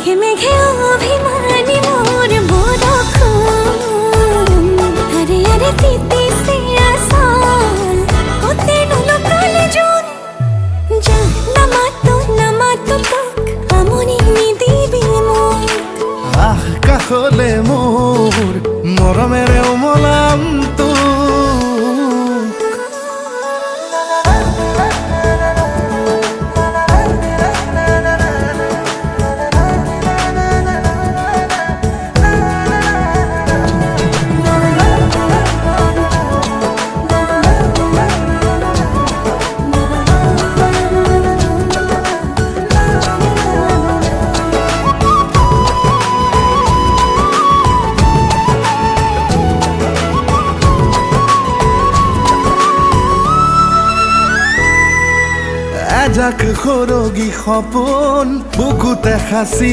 মেঘে মেঘে অভিমানী মোর বড়ক্ষণ আরে আরে তিতি সে আসাল হতে নুলো কালে জুন যা নামাতো তোক আমনি নিদিবি মোক আহ কাষলে মোৰ মৰমেৰে উমলাম তোক এজাক সৰগী সপোন বুকুতে সাঁচি